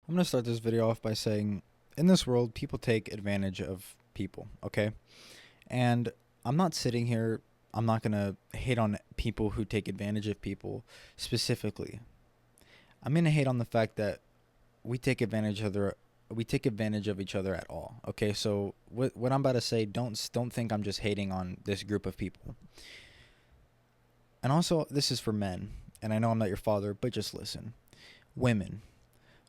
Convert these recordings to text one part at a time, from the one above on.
I'm going to start this video off by saying in this world, people take advantage of people, okay? And I'm not sitting here, I'm not going to hate on people who take advantage of people specifically. I'm going to hate on the fact that we take advantage of each other at all. Okay? So what I'm about to say, don't think I'm just hating on this group of people. And also, this is for men. And I know I'm not your father, but just listen. Women.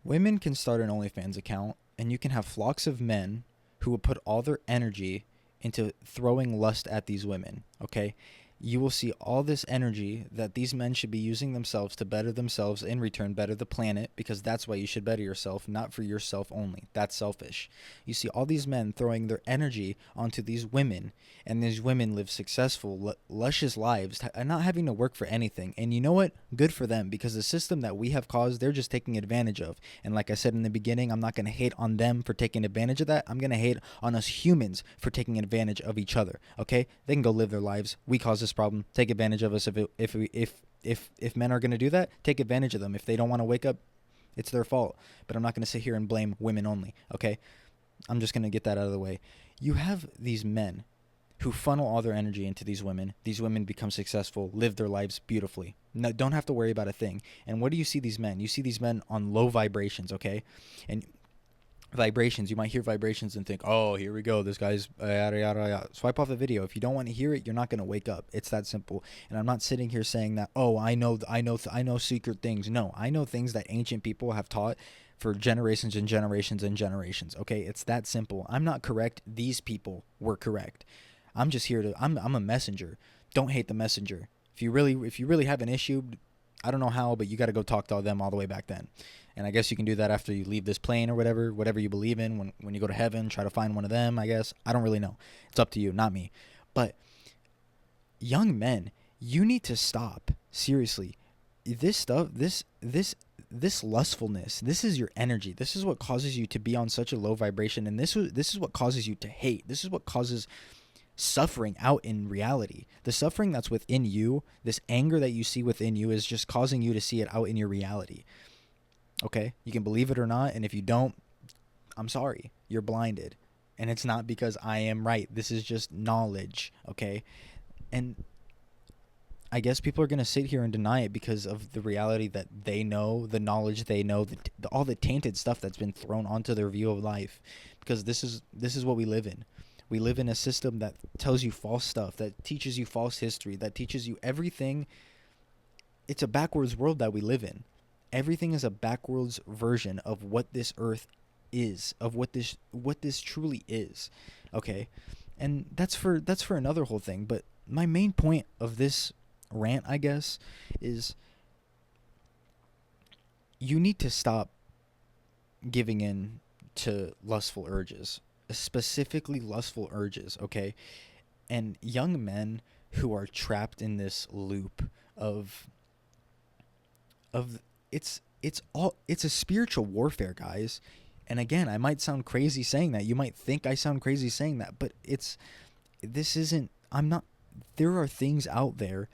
Women can start an OnlyFans account, and you can have flocks of men who will put all their energy into throwing lust at these women, okay? You will see all this energy that these men should be using themselves to better themselves, in return better the planet, because that's why you should better yourself, not for yourself only. That's selfish. You see all these men throwing their energy onto these women, and these women live successful, luscious lives, not having to work for anything. And you know what? Good for them, because the system that we have caused, they're just taking advantage of. And like I said in the beginning, I'm not going to hate on them for taking advantage of that. I'm going to hate on us humans for taking advantage of each other. Okay? They can go live their lives. We cause this problem. Take advantage of us. If men are going to do that, take advantage of them. If they don't want to wake up, it's their fault. But I'm not going to sit here and blame women only. Okay? I'm just going to get that out of the way. You have these men who funnel all their energy into these women. These women become successful, live their lives beautifully. No, don't have to worry about a thing. And what do you see these men? You see these men on low vibrations, okay? And vibrations, you might hear vibrations and think, oh, here we go, this guy's yada yada yada. Swipe off the video. If you don't want to hear it, you're not going to wake up. It's that simple. And I'm not sitting here saying that, oh, I know secret things. No, I know things that ancient people have taught for generations and generations and generations. Okay, it's that simple. I'm not correct. These people were correct. I'm just here to I'm a messenger. Don't hate the messenger. If you really have an issue, I don't know how, but you got to go talk to them all the way back then. And I guess you can do that after you leave this plane or whatever you believe in. When you go to heaven, try to find one of them, I guess. I don't really know. It's up to you, not me. But young men, you need to stop. Seriously. This stuff, this lustfulness, this is your energy. This is what causes you to be on such a low vibration, and this is what causes you to hate. This is what causes suffering out in reality. The suffering that's within you, this anger that you see within you, is just causing you to see it out in your reality. Okay? You can believe it or not, and if you don't, I'm sorry. You're blinded. And it's not because I am right. This is just knowledge, okay? And I guess people are going to sit here and deny it because of the reality that they know, the knowledge they know, all the tainted stuff that's been thrown onto their view of life, because this is what we live in. We live in a system that tells you false stuff, that teaches you false history, that teaches you everything. It's a backwards world that we live in. Everything is a backwards version of what this earth is, of what this truly is. Okay? And that's for another whole thing, but my main point of this rant, I guess, is you need to stop giving in to lustful urges, specifically lustful urges, okay? And young men who are trapped in this loop of of it's a spiritual warfare, guys. And again, I might sound crazy saying that. You might think I sound crazy saying that, but this isn't I'm not there are things out there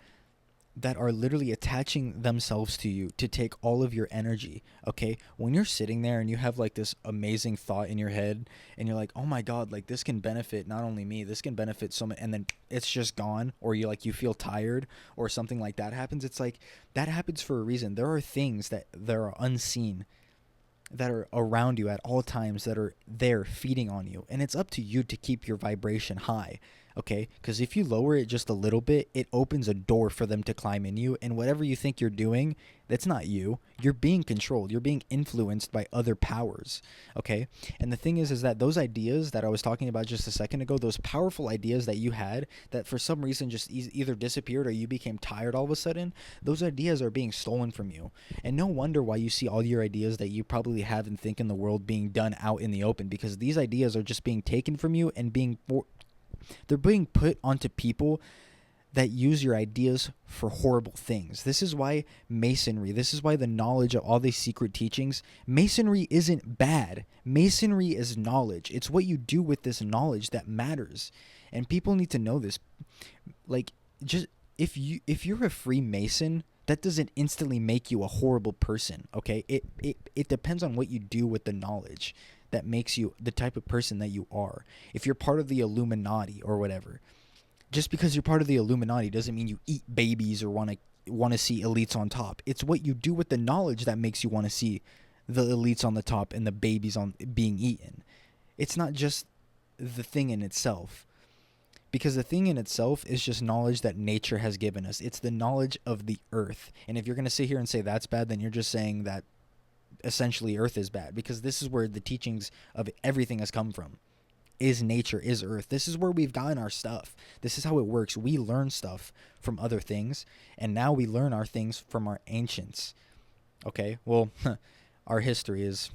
that are literally attaching themselves to you to take all of your energy. Okay? When you're sitting there and you have like this amazing thought in your head and you're like, "Oh my god, like this can benefit not only me, this can benefit so many," and then it's just gone, or you feel tired or something like that happens. It's like that happens for a reason. There are things that are unseen that are around you at all times that are there feeding on you, and it's up to you to keep your vibration high. Okay? Because if you lower it just a little bit, it opens a door for them to climb in you, and whatever you think you're doing, that's not you. You're being controlled. You're being influenced by other powers. Okay? And the thing is that those ideas that I was talking about just a second ago, those powerful ideas that you had that for some reason just either disappeared or you became tired all of a sudden, those ideas are being stolen from you. And no wonder why you see all your ideas that you probably have and think in the world being done out in the open, because these ideas are just being taken from you and they're being put onto people that use your ideas for horrible things. This is why Masonry, this is why the knowledge of all these secret teachings, Masonry isn't bad. Masonry is knowledge. It's what you do with this knowledge that matters. And people need to know this. Like, just if you're a Freemason, that doesn't instantly make you a horrible person, okay? It depends on what you do with the knowledge that makes you the type of person that you are. If you're part of the Illuminati or whatever, just because you're part of the Illuminati doesn't mean you eat babies or want to see elites on top. It's what you do with the knowledge that makes you want to see the elites on the top and the babies on being eaten. It's not just the thing in itself. Because the thing in itself is just knowledge that nature has given us. It's the knowledge of the earth. And if you're going to sit here and say that's bad, then you're just saying that essentially earth is bad. Because this is where the teachings of everything has come from. Is nature, is earth. This is where we've gotten our stuff. This is how it works. We learn stuff from other things. And now we learn our things from our ancients. Okay? Well, our history is,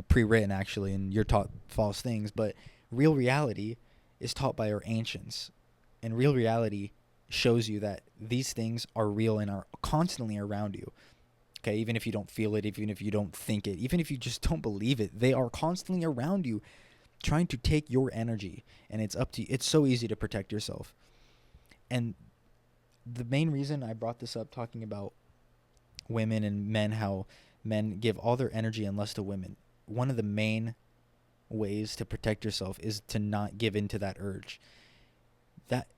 pre-written actually. And you're taught false things. But real reality is taught by our ancients, and real reality shows you that these things are real and are constantly around you. Okay, even if you don't feel it, even if you don't think it, even if you just don't believe it, they are constantly around you trying to take your energy, and it's up to you. It's so easy to protect yourself. And the main reason I brought this up, talking about women and men, how men give all their energy and lust to women, one of the main ways to protect yourself is to not give in to that urge. That,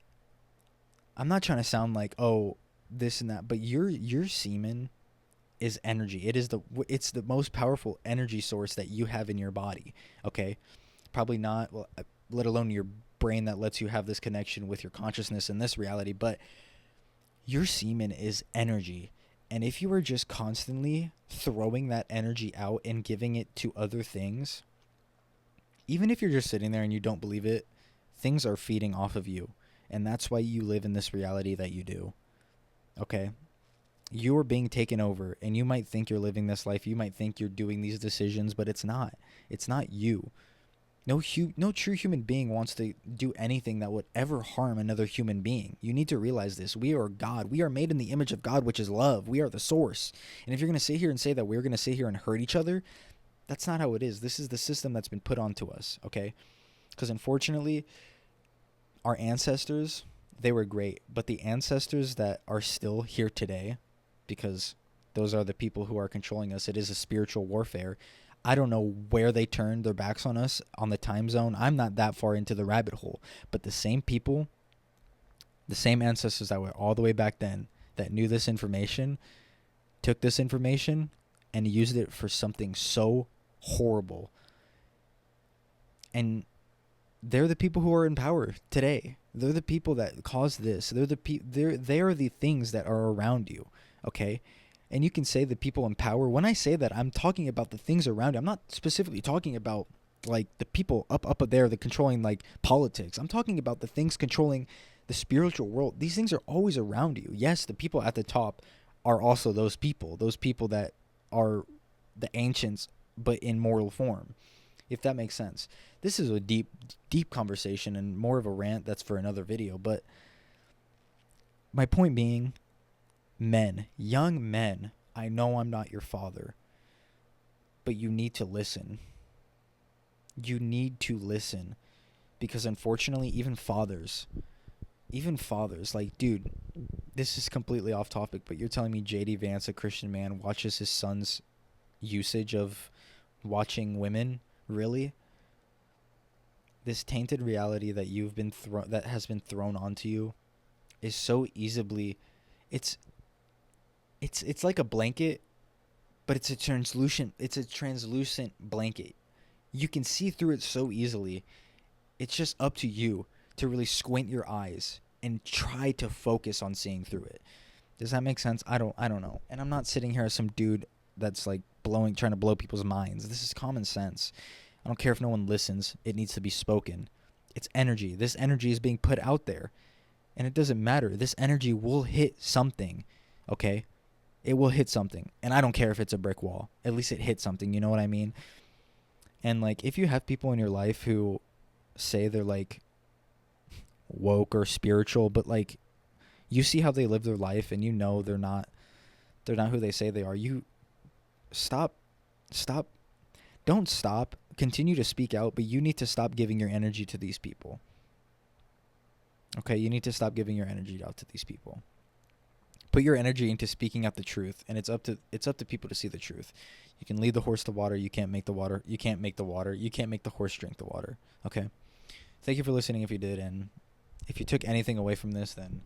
I'm not trying to sound like, oh, this and that, but your semen is energy. It's the most powerful energy source that you have in your body. Okay, probably not, well, let alone your brain that lets you have this connection with your consciousness in this reality, but your semen is energy. And if you are just constantly throwing that energy out and giving it to other things, even if you're just sitting there and you don't believe it, things are feeding off of you. And that's why you live in this reality that you do. Okay? You're being taken over, and you might think you're living this life. You might think you're doing these decisions, but it's not. It's not you. No true human being wants to do anything that would ever harm another human being. You need to realize this. We are God. We are made in the image of God, which is love. We are the source. And if you're going to sit here and say that we're going to sit here and hurt each other, that's not how it is. This is the system that's been put onto us, okay? Because unfortunately, our ancestors, they were great. But the ancestors that are still here today, because those are the people who are controlling us, it is a spiritual warfare. I don't know where they turned their backs on us on the time zone. I'm not that far into the rabbit hole. But the same people, the same ancestors that were all the way back then that knew this information, took this information and used it for something so horrible. And they're the people who are in power today. They're the people that caused this. They are the things that are around you, okay? And you can say the people in power. When I say that, I'm talking about the things around you. I'm not specifically talking about like the people up there that controlling like politics. I'm talking about the things controlling the spiritual world. These things are always around you. Yes, the people at the top are also those people that are the ancients, but in mortal form, if that makes sense. This is a deep conversation and more of a rant that's for another video. But my point being, men, young men, I know I'm not your father, but you need to listen. You need to listen, because unfortunately, even fathers, like, dude, this is completely off topic, but you're telling me JD Vance, a Christian man, watches his son's usage of watching women? Really? This tainted reality that that has been thrown onto you is so easily, it's like a blanket, but it's a translucent blanket. You can see through it so easily. It's just up to you to really squint your eyes and try to focus on seeing through it. Does that make sense? I don't know. And I'm not sitting here as some dude that's like trying to blow people's minds. This is common sense. I don't care if no one listens. It needs to be spoken. It's energy. This energy is being put out there, and it doesn't matter. This energy will hit something, okay? It will hit something, and I don't care if it's a brick wall. At least it hit something, you know what I mean? And like, if you have people in your life who say they're like woke or spiritual, but like you see how they live their life and you know they're not who they say they are, you stop. Don't stop. Continue to speak out, but you need to stop giving your energy to these people. Okay, you need to stop giving your energy out to these people. Put your energy into speaking out the truth, and it's up to people to see the truth. You can lead the horse to water. You can't make the water. You can't make the water. You can't make the horse drink the water. Okay. Thank you for listening. If you did, and if you took anything away from this, then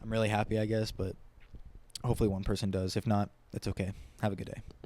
I'm really happy, I guess. But hopefully one person does. If not, it's okay. Have a good day.